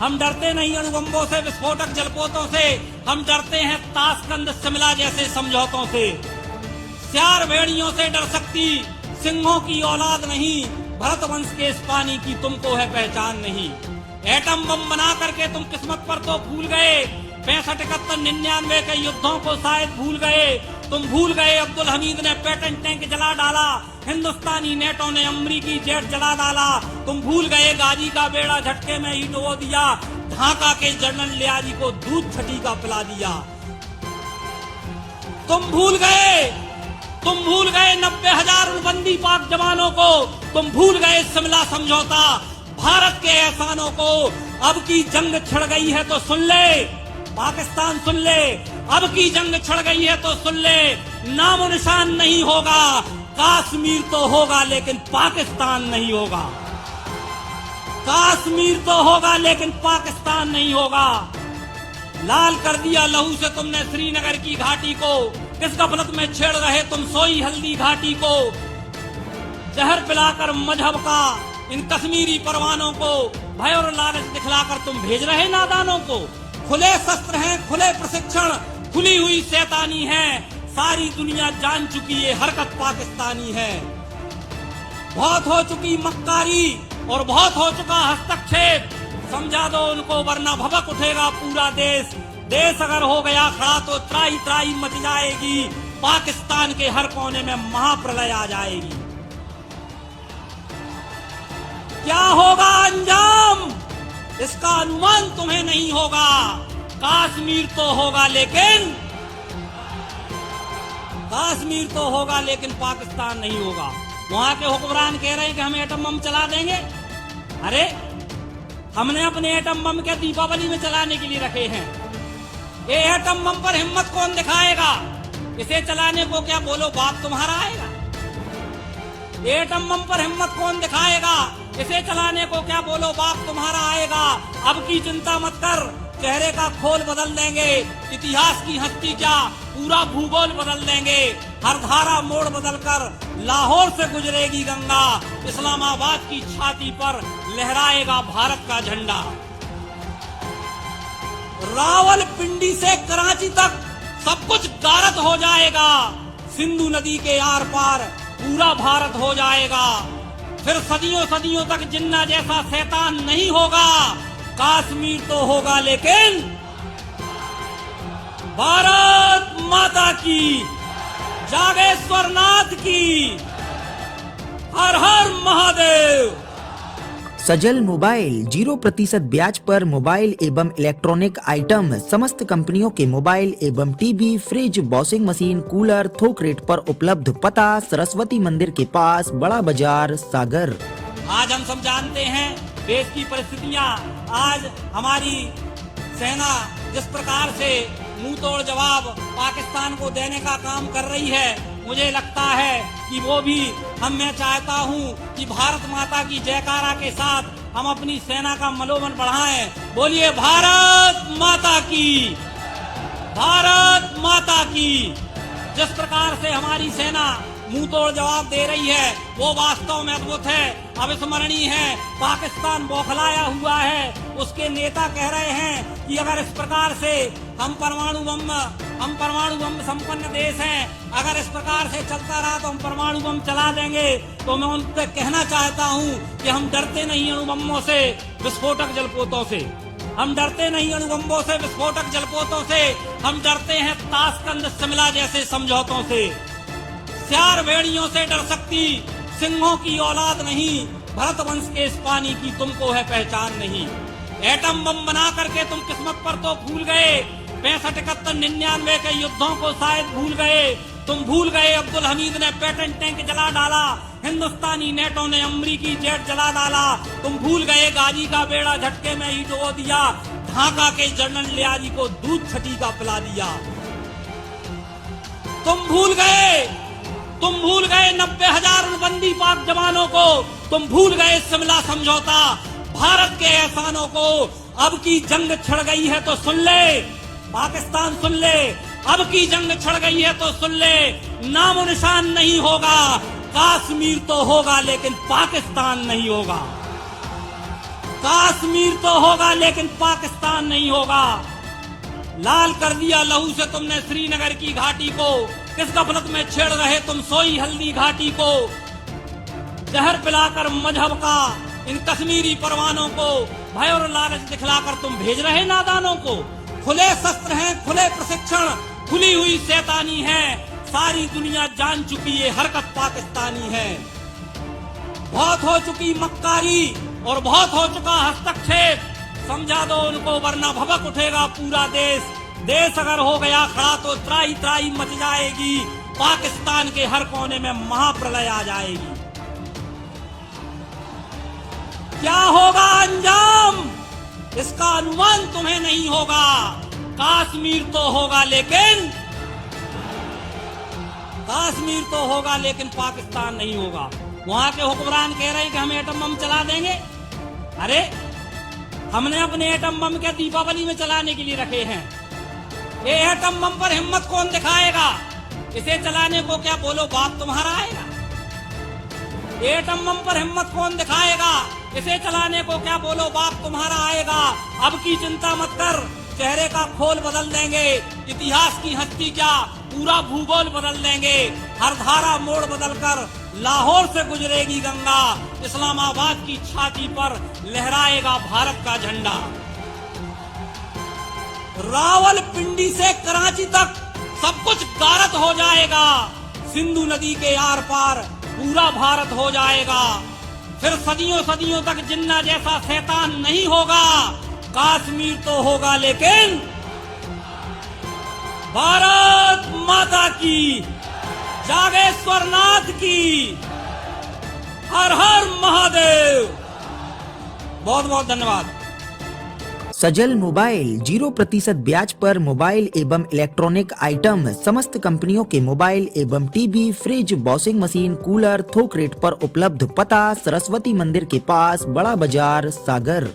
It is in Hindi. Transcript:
हम डरते नहीं अणुबम्बों से, विस्फोटक जलपोतों से, हम डरते हैं ताशकंद शिमला जैसे समझौतों से। स्यार भेड़ियों से डर सकती सिंहों की औलाद नहीं, भरत वंश के इस पानी की तुमको है पहचान नहीं। एटम बम बना करके तुम किस्मत पर तो भूल गए, 65, 71, 99 के युद्धों को शायद भूल गए। तुम भूल गए अब्दुल हमीद ने पेटेंट टैंक जला डाला, हिंदुस्तानी नेटों ने अमरीकी जेट जला डाला। तुम भूल गए गाजी का बेड़ा झटके में ही डुबो दिया, ढाका के जनरल लियाजी को दूध छठी का पिला दिया। तुम भूल गए 90,000 बंदी पाक जवानों को, तुम भूल गए शिमला समझौता, भारत के एहसानों को। अब की जंग छिड़ गई है तो सुन ले पाकिस्तान, सुन ले, अब की जंग छिड़ गई है तो सुन ले, नामो निशान नहीं होगा, कश्मीर तो होगा लेकिन पाकिस्तान नहीं होगा। कश्मीर तो होगा लेकिन पाकिस्तान नहीं होगा। लाल कर दिया लहू से तुमने श्रीनगर की घाटी को, किस गफलत में छेड़ रहे तुम सोई हल्दी घाटी को। जहर पिलाकर मजहब का इन कश्मीरी परवानों को, भय और लालच दिखलाकर तुम भेज रहे नादानों को। खुले शस्त्र हैं, खुले प्रशिक्षण, खुली हुई शैतानी है, सारी दुनिया जान चुकी ये हरकत पाकिस्तानी है। बहुत हो चुकी मक्कारी और बहुत हो चुका हस्तक्षेप, समझा दो उनको वरना भभक उठेगा पूरा देश। देश अगर हो गया खड़ा तो त्राही त्राही मच जाएगी, पाकिस्तान के हर कोने में महाप्रलय आ जाएगी। क्या होगा अंजाम इसका अनुमान तुम्हें नहीं होगा। कश्मीर तो होगा लेकिन पाकिस्तान नहीं होगा। वहां के हुक्मरान कह रहे हैं कि हम एटम बम चला देंगे। अरे हमने अपने एटम बम के दीपावली में चलाने के लिए रखे हैं। ये एटम बम पर हिम्मत कौन दिखाएगा? इसे चलाने को क्या बोलो बाप तुम्हारा आएगा? एटम बम पर हिम्मत कौन दिखाएगा? इसे चलाने को क्या बोलो बाप तुम्हारा आएगा। अब की चिंता मत कर, चेहरे का खोल बदल देंगे, इतिहास की हस्ती क्या पूरा भूगोल बदल देंगे। हर धारा मोड़ बदल कर लाहौर से गुजरेगी गंगा, इस्लामाबाद की छाती पर लहराएगा भारत का झंडा। रावलपिंडी से कराची तक सब कुछ गारत हो जाएगा, सिंधु नदी के आर पार पूरा भारत हो जाएगा। फिर सदियों सदियों तक जिन्ना जैसा शैतान नहीं होगा। कश्मीर तो होगा लेकिन भारत माता की, जागेश्वरनाथ की, हर हर महादेव। सजल मोबाइल 0% ब्याज पर मोबाइल एवं इलेक्ट्रॉनिक आइटम, समस्त कंपनियों के मोबाइल एवं TV, fridge, washing machine, cooler थोक रेट पर उपलब्ध। पता सरस्वती मंदिर के पास, बड़ा बाजार, सागर। आज हम सब जानते हैं देश की परिस्थितियां। आज हमारी सेना जिस प्रकार से मुंह तोड़ जवाब पाकिस्तान को देने का काम कर रही है, मुझे लगता है कि वो भी मैं चाहता हूँ कि भारत माता की जयकारा के साथ हम अपनी सेना का मनोबल बढ़ाएं। बोलिए भारत माता की, भारत माता की। जिस प्रकार से हमारी सेना मुंह तोड़ जवाब दे रही है वो वास्तव में अद्भुत है, अविस्मरणीय है। पाकिस्तान बौखलाया हुआ है, उसके नेता कह रहे हैं कि अगर इस प्रकार से हम परमाणु बम संपन्न देश हैं, अगर इस प्रकार से चलता रहा तो हम परमाणु बम चला देंगे। तो मैं उनसे कहना चाहता हूँ कि हम डरते नहीं अणुबम्बों से, विस्फोटक जलपोतों से। हम डरते नहीं अणुबम्बों से, विस्फोटक जलपोतों से, हम डरते हैं ताशकंद शिमला जैसे समझौतों से। स्यार भेड़ियों से डर सकती सिंहों की औलाद नहीं, भरत वंश के इस पानी की तुमको है पहचान नहीं। एटम बम बना करके तुम किस्मत पर तो भूल गए, 65, 71, 99 के युद्धों को शायद भूल गए। तुम भूल गए अब्दुल हमीद ने पेटेंट टैंक जला डाला, हिंदुस्तानी नेटों ने अमरीकी जेट जला डाला। तुम भूल गए गाजी का बेड़ा झटके में ही डुबो दिया, ढाका के जनरल लियाजी को दूध छठी का पिला दिया। तुम भूल गए 90,000 बंदी पाक जवानों को, तुम भूल गए शिमला समझौता, भारत के एहसानों को। अब की जंग छिड़ गई है तो सुन ले पाकिस्तान, सुन ले, अब की जंग छिड़ गई है तो सुन ले, नामो निशान नहीं होगा। कश्मीर तो होगा लेकिन पाकिस्तान नहीं होगा। कश्मीर तो होगा लेकिन पाकिस्तान नहीं होगा। लाल कर दिया लहू से तुमने श्रीनगर की घाटी को, किस गफलत में छेड़ रहे तुम सोई हल्दी घाटी को। जहर पिलाकर मजहब का इन कश्मीरी परवानों को भय और लालच दिखलाकर तुम भेज रहे नादानों को। खुले शस्त्र हैं, खुले प्रशिक्षण, खुली हुई शैतानी है, सारी दुनिया जान चुकी ये हरकत पाकिस्तानी है। बहुत हो चुकी मक्कारी और बहुत हो चुका हस्तक्षेप, समझा दो उनको वरना भभक उठेगा पूरा देश। देश अगर हो गया खड़ा तो त्राही त्राही मच जाएगी, पाकिस्तान के हर कोने में महाप्रलय आ जाएगी। क्या होगा अंजाम इसका अनुमान तुम्हें नहीं होगा। कश्मीर तो होगा लेकिन पाकिस्तान नहीं होगा। वहां के हुक्मरान कह रहे हैं कि हम एटम बम चला देंगे। अरे हमने अपने एटम बम के दीपावली में चलाने के लिए रखे हैं। ये एटम बम पर हिम्मत कौन दिखाएगा? इसे चलाने को क्या बोलो बाप तुम्हारा आएगा? एटम बम पर हिम्मत कौन दिखाएगा? इसे चलाने को क्या बोलो बाप तुम्हारा आएगा। अब की चिंता मत कर, चेहरे का खोल बदल देंगे। इतिहास की हस्ती क्या, पूरा भूगोल बदल देंगे। हर धारा मोड़ बदलकर लाहौर से गुजरेगी गंगा, इस्लामाबाद की छाती पर लहराएगा भारत का झंडा। रावलपिंडी से कराची तक सब कुछ गारत हो जाएगा। सिंधु नदी के आर पार पूरा भारत हो जाएगा। फिर सदियों सदियों तक जिन्ना जैसा शैतान नहीं होगा। कश्मीर तो होगा लेकिन भारत माता की, जागेश्वर नाथ की, हर हर महादेव। बहुत बहुत धन्यवाद। सजल मोबाइल 0% ब्याज पर मोबाइल एवं इलेक्ट्रॉनिक आइटम, समस्त कंपनियों के मोबाइल एवं TV, fridge, washing machine, cooler थोक रेट पर उपलब्ध। पता सरस्वती मंदिर के पास, बड़ा बाजार, सागर।